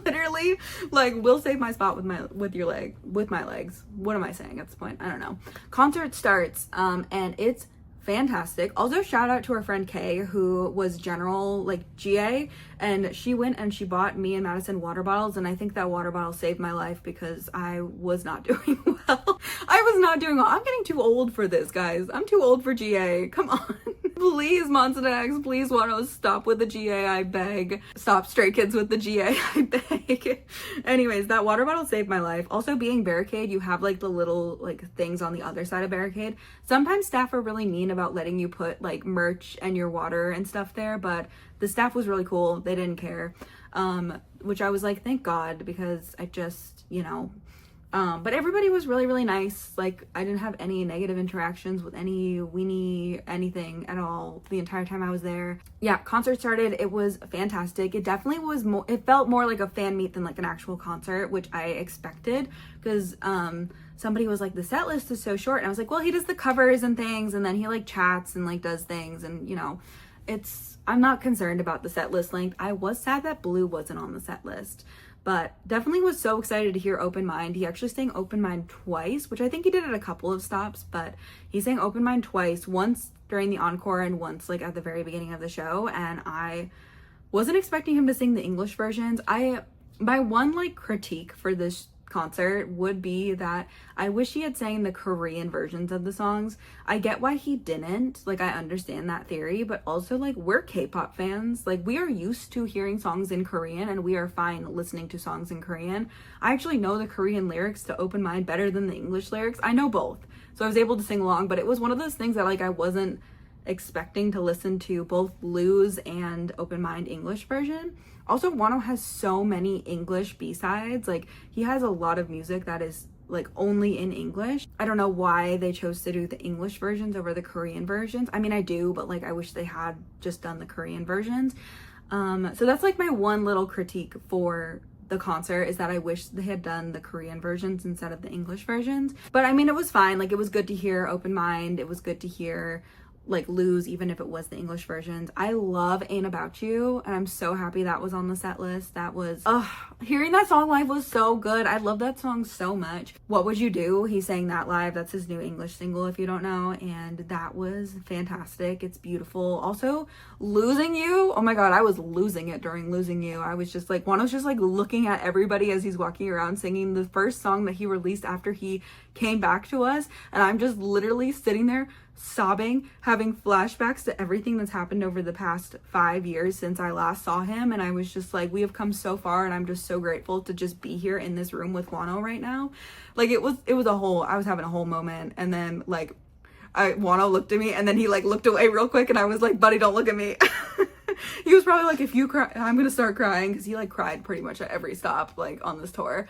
[SPEAKER 1] Literally, like, we'll save my spot with my legs. What am I saying at this point? I don't know. Concert starts, and it's fantastic. Also, shout out to our friend Kay, who was general like GA, and she went and she bought me and Madison water bottles, and I think that water bottle saved my life because I was not doing well. I was not doing well. I'm getting too old for this, guys. I'm too old for GA. Come on. Please, Monster X, please, Wonho, stop with the GA, I beg. Stop Stray Kids with the GA, I beg. Anyways, that water bottle saved my life. Also, being barricade, you have like the little like things on the other side of barricade. Sometimes staff are really mean about letting you put like merch and your water and stuff there, but the staff was really cool. They didn't care, which I was like, thank God, because I just, you know, but everybody was really, really nice. Like, I didn't have any negative interactions with any weenie, anything at all the entire time I was there. Yeah, concert started. It was fantastic. It definitely was more, it felt more like a fan meet than like an actual concert, which I expected, because somebody was like, the set list is so short. And I was like, well, he does the covers and things, and then he like chats and like does things, and you know, I'm not concerned about the set list length. I was sad that Blue wasn't on the set list, but definitely was so excited to hear Open Mind. He actually sang Open Mind twice, which I think he did at a couple of stops, but he sang Open Mind twice, once during the encore and once like at the very beginning of the show, and I wasn't expecting him to sing the English versions. My one like critique for this concert would be that I wish he had sang the Korean versions of the songs. I get why he didn't, like I understand that theory, but also like we're K-pop fans, like we are used to hearing songs in Korean and we are fine listening to songs in Korean. I actually know the Korean lyrics to Open Mind better than the English lyrics. I know both, so I was able to sing along, but it was one of those things that like I wasn't expecting to listen to both Blues and Open Mind English version. Also, Wonho has so many English B-sides. Like, he has a lot of music that is like only in English. I don't know why they chose to do the English versions over the Korean versions. I mean, I do, but like I wish they had just done the Korean versions. So that's like my one little critique for the concert, is that I wish they had done the Korean versions instead of the English versions. But I mean, it was fine. Like, it was good to hear Open Mind. It was good to hear like Lose, even if it was the English versions. I love Ain't About You, and I'm so happy that was on the set list. That was, hearing that song live was so good. I love that song so much. What Would You Do? He sang that live. That's his new English single, if you don't know, and that was fantastic. It's beautiful. Also, Losing You, oh my god, I was losing it during Losing You. I was just like, Wonho's just like looking at everybody as he's walking around singing the first song that he released after he came back to us, and I'm just literally sitting there sobbing, having flashbacks to everything that's happened over the past 5 years since I last saw him, and I was just like, we have come so far, and I'm just so grateful to just be here in this room with Wonho right now. Like, it was I was having a whole moment, and then like Wonho looked at me, and then he like looked away real quick, and I was like, buddy, don't look at me. He was probably like, if you cry, I'm gonna start crying, because he like cried pretty much at every stop like on this tour.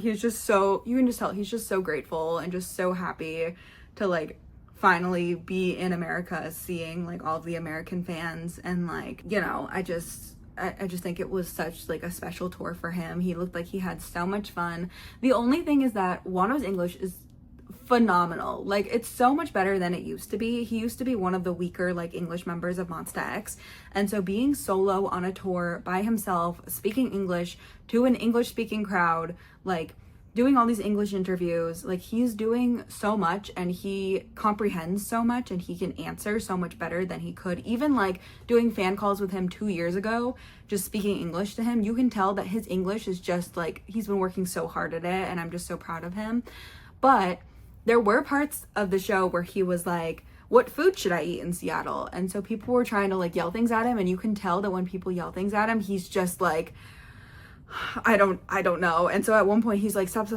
[SPEAKER 1] He was just so, you can just tell he's just so grateful and just so happy to like finally be in America, seeing like all of the American fans, and like, you know, I just think it was such like a special tour for him. He looked like he had so much fun. The only thing is that Wonho's English is phenomenal. Like, it's so much better than it used to be. He used to be one of the weaker like English members of Monsta X, and so being solo on a tour by himself, speaking English to an English speaking crowd, like doing all these English interviews, like he's doing so much, and he comprehends so much, and he can answer so much better than he could. Even like doing fan calls with him 2 years ago, just speaking English to him, you can tell that his English is just like, he's been working so hard at it, and I'm just so proud of him. But there were parts of the show where he was like, what food should I eat in Seattle? And so people were trying to like yell things at him, and you can tell that when people yell things at him, he's just like, I don't know. And so at one point he's like, stop.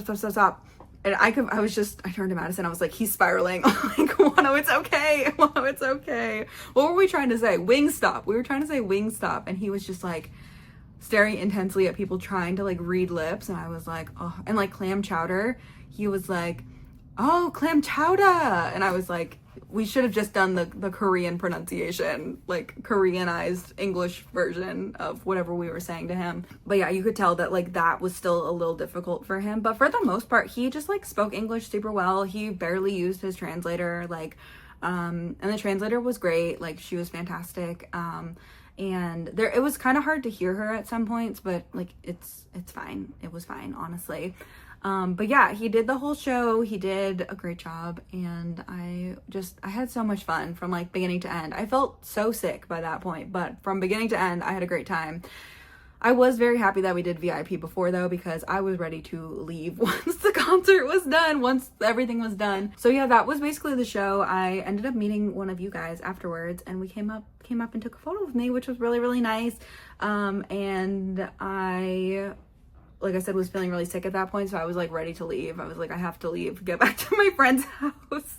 [SPEAKER 1] And I turned to Madison, I was like, he's spiraling. I'm like, Wonho, it's okay. Wonho, it's okay. What were we trying to say? Wingstop. We were trying to say Wingstop. And he was just like staring intensely at people trying to like read lips. And I was like, oh, and like clam chowder. He was like, oh, clam chowder. And I was like, we should have just done the Korean pronunciation, like Koreanized English version of whatever we were saying to him. But yeah, you could tell that like that was still a little difficult for him. But for the most part, he just like spoke English super well. He barely used his translator, like, and the translator was great. Like, she was fantastic. And it was kind of hard to hear her at some points, but like it's fine. It was fine, honestly. But yeah, he did the whole show. He did a great job, and I had so much fun from like beginning to end. I felt so sick by that point, but from beginning to end, I had a great time. I was very happy that we did VIP before though, because I was ready to leave once the concert was done, once everything was done. So yeah, that was basically the show. I ended up meeting one of you guys afterwards, and we came up and took a photo with me, which was really, really nice. And like I said, was feeling really sick at that point, so I was like ready to leave. I was like, I have to leave, get back to my friend's house,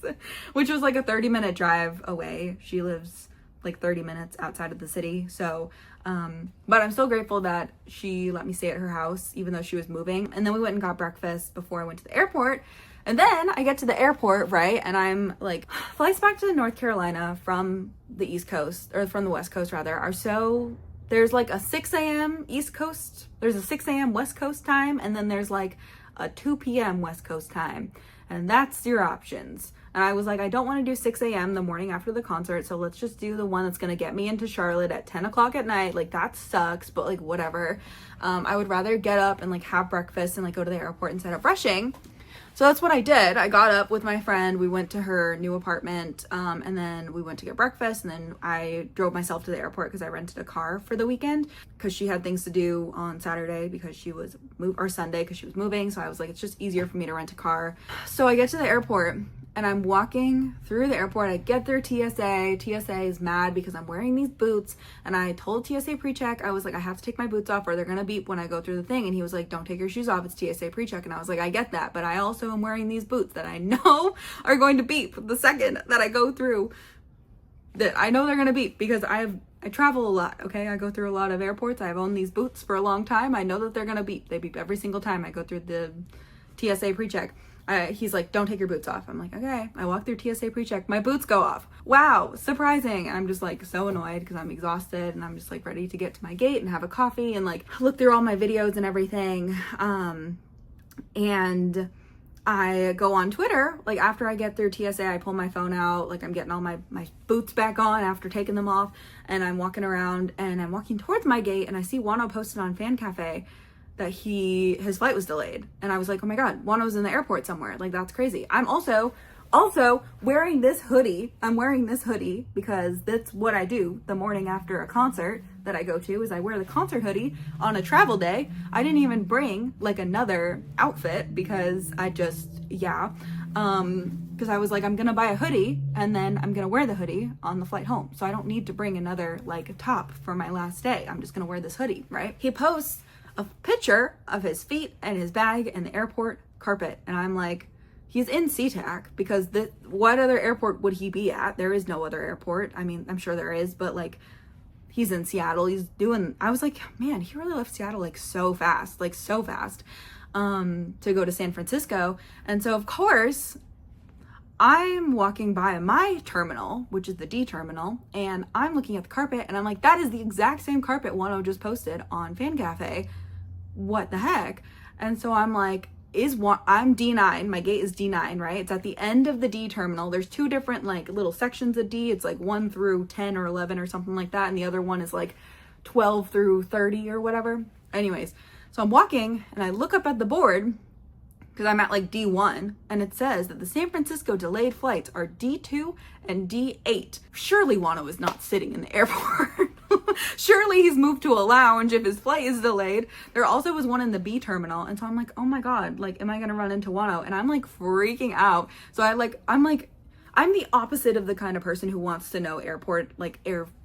[SPEAKER 1] which was like a 30-minute drive away. She lives like 30 minutes outside of the city. So, but I'm still grateful that she let me stay at her house, even though she was moving. And then we went and got breakfast before I went to the airport. And then I get to the airport, right? And I'm like, flights back to North Carolina from the East Coast, or from the West Coast rather, are so... There's like a 6 a.m. East Coast, there's a 6 a.m. West Coast time, and then there's like a 2 p.m. West Coast time. And that's your options. And I was like, I don't want to do 6 a.m. the morning after the concert, so let's just do the one that's going to get me into Charlotte at 10 o'clock at night. Like, that sucks, but like, whatever. I would rather get up and like have breakfast and like go to the airport instead of rushing. So that's what I did. I got up with my friend, we went to her new apartment, and then we went to get breakfast, and then I drove myself to the airport because I rented a car for the weekend because she had things to do on Saturday because she was or Sunday because she was moving. So I was like, it's just easier for me to rent a car. So I get to the airport and I'm walking through the airport. I get through TSA. TSA is mad because I'm wearing these boots, and I told TSA pre-check, I was like, I have to take my boots off or they're gonna beep when I go through the thing. And he was like, don't take your shoes off, it's TSA pre-check. And I was like, I get that, but I also am wearing these boots that I know are going to beep the second that I go through, that I know they're gonna beep because I travel a lot, okay? I go through a lot of airports. I've owned these boots for a long time. I know that they're gonna beep. They beep every single time I go through the TSA pre-check. He's like, don't take your boots off. I'm like, okay. I walk through TSA pre-check. My boots go off. Wow, surprising. And I'm just like so annoyed because I'm exhausted and I'm just like ready to get to my gate and have a coffee and like look through all my videos and everything. And I go on Twitter, like after I get through TSA, I pull my phone out, like I'm getting all my boots back on after taking them off, and I'm walking around and I'm walking towards my gate and I see Wonho posted on Fan Cafe that his flight was delayed. And I was like, oh my God, Wonho's in the airport somewhere. Like, that's crazy. I'm also wearing this hoodie. I'm wearing this hoodie because that's what I do the morning after a concert that I go to, is I wear the concert hoodie on a travel day. I didn't even bring like another outfit because because I was like, I'm gonna buy a hoodie and then I'm gonna wear the hoodie on the flight home. So I don't need to bring another like top for my last day. I'm just gonna wear this hoodie, right? He posts a picture of his feet and his bag and the airport carpet. And I'm like, he's in SeaTac because what other airport would he be at? There is no other airport. I mean, I'm sure there is, but like, he's in Seattle. I was like, man, he really left Seattle like so fast to go to San Francisco. And so of course I'm walking by my terminal, which is the D terminal, and I'm looking at the carpet and I'm like, that is the exact same carpet Wonho just posted on Fan Cafe. What the heck? And so I'm like, I'm D9, my gate is D9, right? It's at the end of the D terminal. There's two different like little sections of D. It's like 1 through 10 or 11 or something like that. And the other one is like 12 through 30 or whatever. Anyways, so I'm walking and I look up at the board because I'm at like D1, and it says that the San Francisco delayed flights are D2 and D8. Surely Wonho is not sitting in the airport. Surely he's moved to a lounge if his flight is delayed. There also was one in the B terminal, and so I'm like, oh my God, like, am I gonna run into Wonho? And I'm like freaking out. So I'm the opposite of the kind of person who wants to know air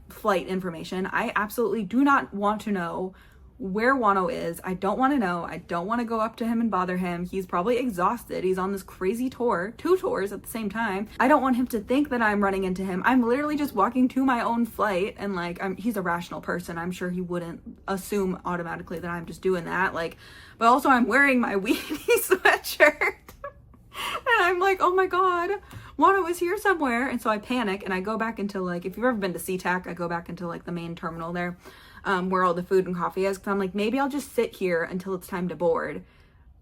[SPEAKER 1] flight information. I absolutely do not want to know where Wonho is. I don't want to know. I don't want to go up to him and bother him. He's probably exhausted. He's on this crazy tour, 2 tours at the same time. I don't want him to think that I'm running into him. I'm literally just walking to my own flight, and like, he's a rational person. I'm sure he wouldn't assume automatically that I'm just doing that. Like, but also I'm wearing my weenie sweatshirt. And I'm like, oh my God, Wonho is here somewhere. And so I panic and I go back into like, if you've ever been to SeaTac, I go back into like the main terminal there, where all the food and coffee is. Cause I'm like, maybe I'll just sit here until it's time to board.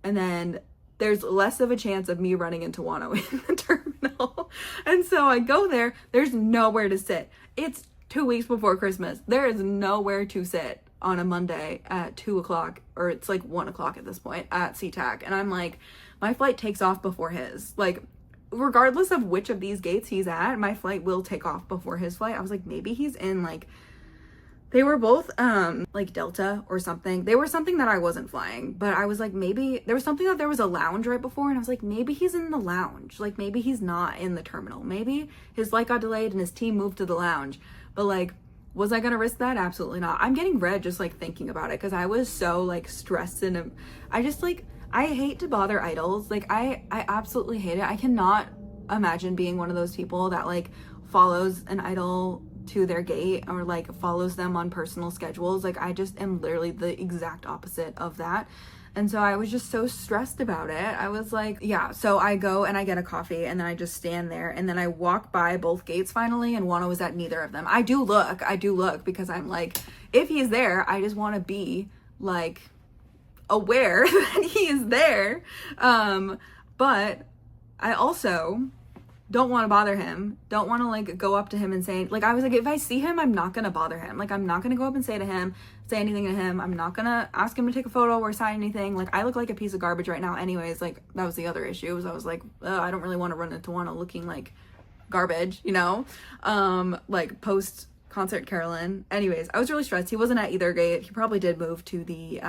[SPEAKER 1] And then there's less of a chance of me running into Wonho in the terminal. And so I go there, there's nowhere to sit. It's 2 weeks before Christmas. There is nowhere to sit on a Monday at 2 o'clock, or it's like 1 o'clock at this point at SeaTac. And I'm like, my flight takes off before his. Like, regardless of which of these gates he's at, my flight will take off before his flight. I was like, maybe he's in like, they were both like Delta or something. They were something that I wasn't flying, but I was like, maybe there was something that there was a lounge right before, and I was like, maybe he's in the lounge. Like, maybe he's not in the terminal. Maybe his flight got delayed and his team moved to the lounge. But like, was I gonna risk that? Absolutely not. I'm getting red just like thinking about it, because I was so like stressed, and I just like, I hate to bother idols. Like, I absolutely hate it. I cannot imagine being one of those people that like follows an idol to their gate or like follows them on personal schedules. Like, I just am literally the exact opposite of that. And so I was just so stressed about it. I was like, yeah. So I go and I get a coffee, and then I just stand there, and then I walk by both gates finally, and Wonho was at neither of them. I do look because I'm like, if he's there, I just want to be like aware that he is there. But I also don't want to bother him. Don't want to like go up to him and say, like, I was like, if I see him, I'm not going to bother him. Like, I'm not going to go up and say anything to him. I'm not going to ask him to take a photo or sign anything. Like, I look like a piece of garbage right now anyways. Like, that was the other issue, was I was like, I don't really want to run into Wonho looking like garbage, you know? Like post concert Carolyn. Anyways, I was really stressed. He wasn't at either gate. He probably did move to the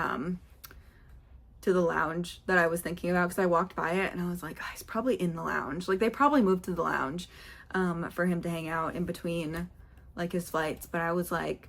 [SPEAKER 1] lounge that I was thinking about, because I walked by it and I was like, oh, he's probably in the lounge. Like, they probably moved to the lounge for him to hang out in between like his flights. But I was like,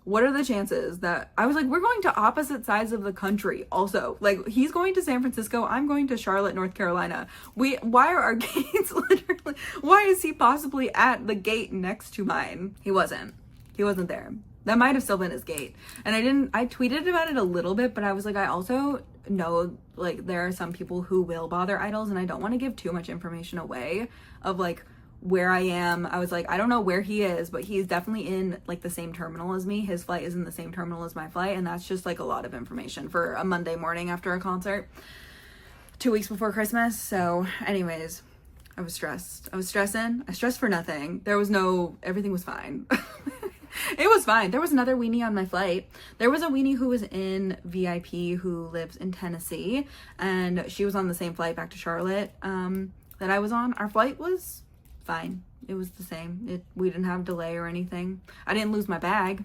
[SPEAKER 1] what are the chances that I was like, we're going to opposite sides of the country also. Like, he's going to San Francisco, I'm going to Charlotte, North Carolina. Why are our gates literally, why is he possibly at the gate next to mine? He wasn't there. That might have still been his gate. And I tweeted about it a little bit, but I was like, I also know like there are some people who will bother idols, and I don't want to give too much information away of like where I am. I was like, I don't know where he is, but he's definitely in like the same terminal as me. His flight is in the same terminal as my flight, and that's just like a lot of information for a Monday morning after a concert 2 weeks before Christmas. So anyways, I was stressed. I stressed for nothing. Everything was fine. It was fine. There was another weenie on my flight. There was a weenie who was in VIP who lives in Tennessee, and she was on the same flight back to Charlotte that I was on. Our flight was fine. It was the same. We didn't have delay or anything. I didn't lose my bag.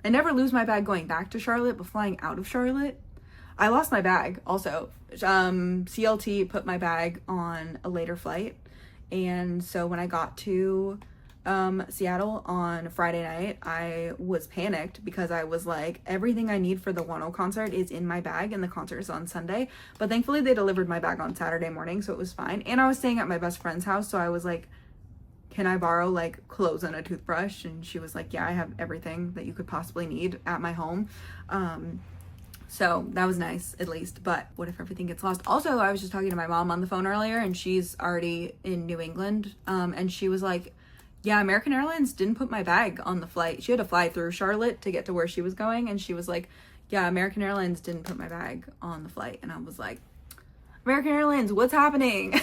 [SPEAKER 1] I never lose my bag going back to Charlotte, but flying out of Charlotte, I lost my bag also. CLT put my bag on a later flight, and so when I got to Seattle on Friday night, I was panicked because I was like, everything I need for the Wonho concert is in my bag, and the concert is on Sunday. But thankfully they delivered my bag on Saturday morning, so it was fine. And I was staying at my best friend's house, so I was like, can I borrow like clothes and a toothbrush? And she was like, yeah, I have everything that you could possibly need at my home. So that was nice, at least. But what if everything gets lost? Also, I was just talking to my mom on the phone earlier, and she's already in New England, and she was like, yeah, American Airlines didn't put my bag on the flight. She had to fly through Charlotte to get to where she was going, and she was like, yeah, American Airlines didn't put my bag on the flight. And I was like, American Airlines, what's happening?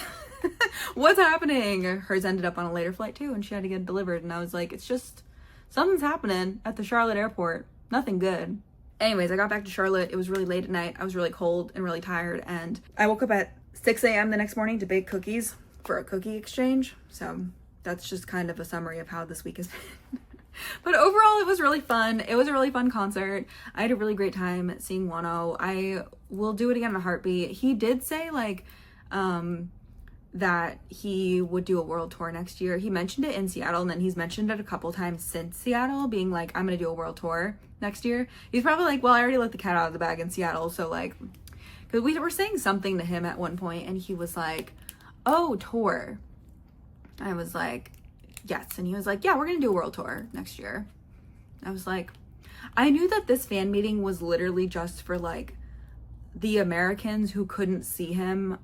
[SPEAKER 1] What's happening? Hers ended up on a later flight too, and she had to get it delivered. And I was like, it's just, something's happening at the Charlotte airport. Nothing good. Anyways, I got back to Charlotte. It was really late at night. I was really cold and really tired, and I woke up at 6 a.m. the next morning to bake cookies for a cookie exchange. So that's just kind of a summary of how this week has been. But overall, it was really fun. It was a really fun concert. I had a really great time seeing Wonho. I will do it again in a heartbeat. He did say like, that he would do a world tour next year. He mentioned it in Seattle, and then he's mentioned it a couple times since Seattle, being like, I'm gonna do a world tour next year. He's probably like, well, I already let the cat out of the bag in Seattle, so like, because we were saying something to him at one point, and he was like, oh, tour. I was like, yes. And he was like, yeah, we're gonna do a world tour next year. I was like, I knew that this fan meeting was literally just for like the Americans who couldn't see him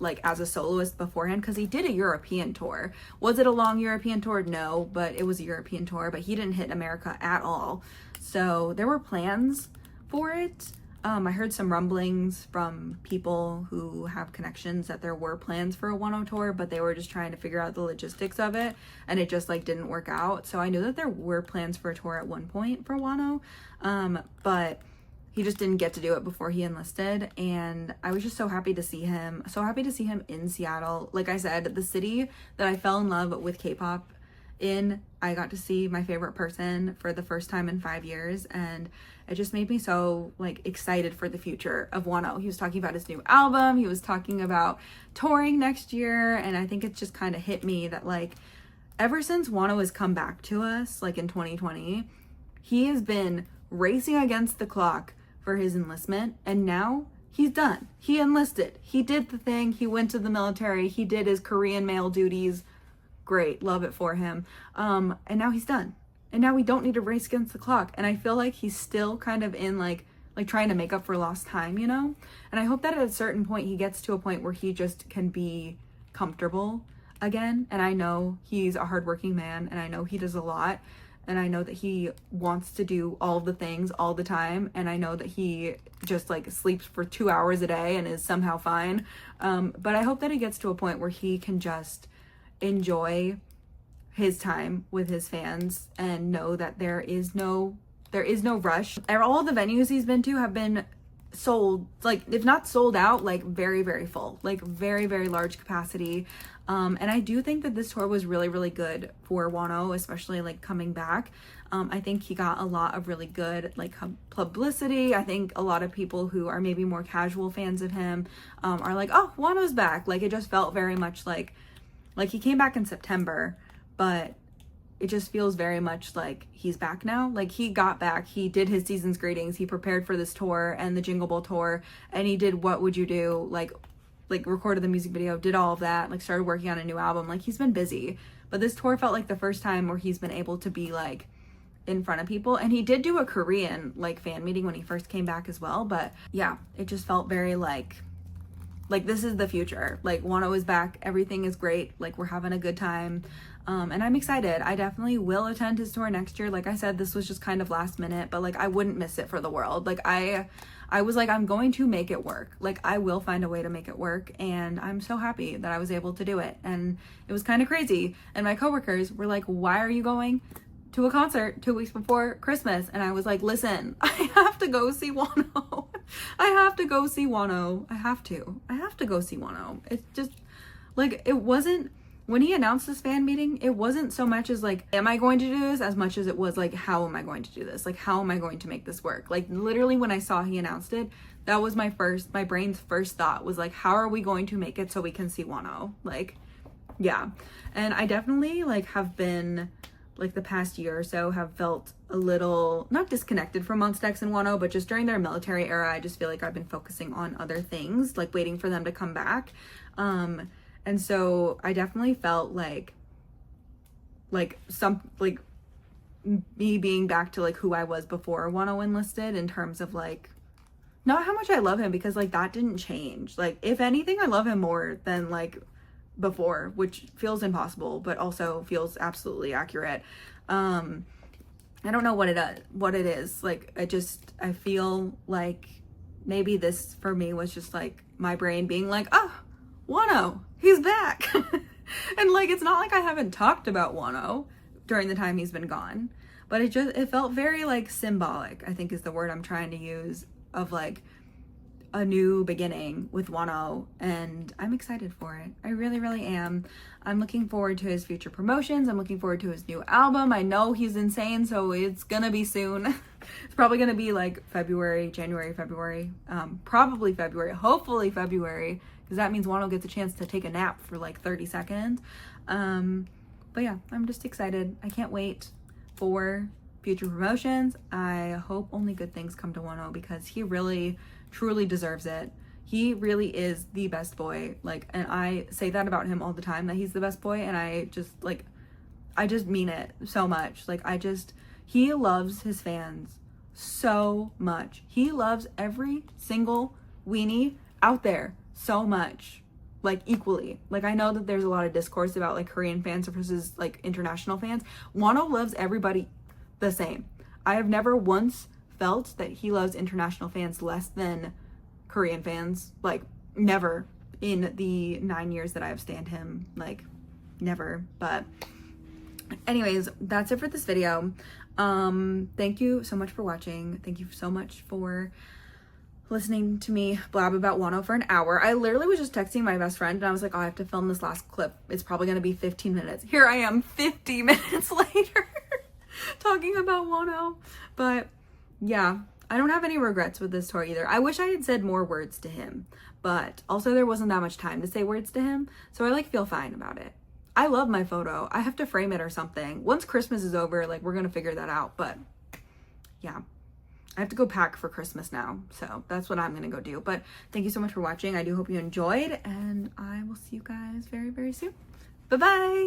[SPEAKER 1] like as a soloist beforehand, because he did a European tour. Was it a long European tour? No, but it was a European tour, but he didn't hit America at all. So there were plans for it. I heard some rumblings from people who have connections that there were plans for a Wonho tour, but they were just trying to figure out the logistics of it, and it just like didn't work out. So I knew that there were plans for a tour at one point for Wonho, but he just didn't get to do it before he enlisted, and I was just so happy to see him. So happy to see him in Seattle. Like I said, the city that I fell in love with K-pop in. I got to see my favorite person for the first time in 5 years, and it just made me so like excited for the future of Wonho. He was talking about his new album, he was talking about touring next year, and I think it just kind of hit me that like ever since Wonho has come back to us, like in 2020, he has been racing against the clock for his enlistment, and now he's done. He enlisted. He did the thing. He went to the military. He did his Korean mail duties. Great. Love it for him. And now he's done. And now we don't need to race against the clock. And I feel like he's still kind of in like trying to make up for lost time, you know? And I hope that at a certain point he gets to a point where he just can be comfortable again. And I know he's a hardworking man, and I know he does a lot. And I know that he wants to do all the things all the time. And I know that he just like sleeps for 2 hours a day and is somehow fine. But I hope that he gets to a point where he can just enjoy his time with his fans and know that there is no rush. All the venues he's been to have been sold, like if not sold out, like very, very full, like very, very large capacity. And I do think that this tour was really, really good for Wonho, especially like coming back. I think he got a lot of really good like publicity. I think a lot of people who are maybe more casual fans of him are like, oh, Wonho's back. Like it just felt very much like he came back in September, but it just feels very much like he's back now. Like he got back, he did his season's greetings, he prepared for this tour and the Jingle Ball tour, and he did What Would You Do, like recorded the music video, did all of that, like started working on a new album. Like he's been busy, but this tour felt like the first time where he's been able to be like in front of people. And he did do a Korean like fan meeting when he first came back as well, but yeah, it just felt very like this is the future. Like Wonho is back, everything is great, like we're having a good time. And I'm excited. I definitely will attend his tour next year. Like I said, this was just kind of last minute, but like I wouldn't miss it for the world. Like I was like, I'm going to make it work. Like I will find a way to make it work, and I'm so happy that I was able to do it. And it was kind of crazy. And my coworkers were like, why are you going to a concert 2 weeks before Christmas? And I was like, listen, I have to go see Wonho. I have to go see Wonho. I have to go see Wonho. It's just like, it wasn't, when he announced this fan meeting, it wasn't so much as like, am I going to do this, as much as it was like, how am I going to do this? Like, how am I going to make this work? Like literally when I saw he announced it, that was my brain's first thought was like, how are we going to make it so we can see Wonho? Like, yeah. And I definitely like have been like the past year or so have felt a little, not disconnected from Monsta X and Wonho, but just during their military era, I just feel like I've been focusing on other things, like waiting for them to come back. And so I definitely felt like me being back to like who I was before Wonho enlisted, in terms of like, not how much I love him, because like that didn't change. Like if anything, I love him more than like before, which feels impossible, but also feels absolutely accurate. I don't know what it is. Like I feel like maybe this for me was just like my brain being like, oh, Wonho, he's back. And like, it's not like I haven't talked about Wonho during the time he's been gone, but it felt very like symbolic, I think is the word I'm trying to use, of like a new beginning with Wonho, and I'm excited for it. I really, really am. I'm looking forward to his future promotions. I'm looking forward to his new album. I know he's insane, so it's gonna be soon. It's probably gonna be like February, January, February, probably February, hopefully February, because that means Wonho gets a chance to take a nap for like 30 seconds. But yeah, I'm just excited. I can't wait for future promotions. I hope only good things come to Wonho because he really, truly deserves it. He really is the best boy. Like, and I say that about him all the time, that he's the best boy, and I just mean it so much. Like, he loves his fans so much. He loves every single weenie out there so much, like equally. Like, I know that there's a lot of discourse about like Korean fans versus like international fans. Wonho loves everybody the same. I have never once felt that he loves international fans less than Korean fans. Like, never in the 9 years that I have stanned him. Like, never. But anyways, that's it for this video. Thank you so much for watching. Thank you so much for listening to me blab about Wonho for an hour. I literally was just texting my best friend and I was like, oh, I have to film this last clip. It's probably gonna be 15 minutes. Here I am 50 minutes later talking about Wonho. But yeah, I don't have any regrets with this tour either. I wish I had said more words to him, but also there wasn't that much time to say words to him, so I like feel fine about it. I love my photo. I have to frame it or something. Once Christmas is over, like, we're gonna figure that out. But yeah, I have to go pack for Christmas now, so that's what I'm gonna go do. But thank you so much for watching. I do hope you enjoyed, and I will see you guys very, very soon. Bye-bye.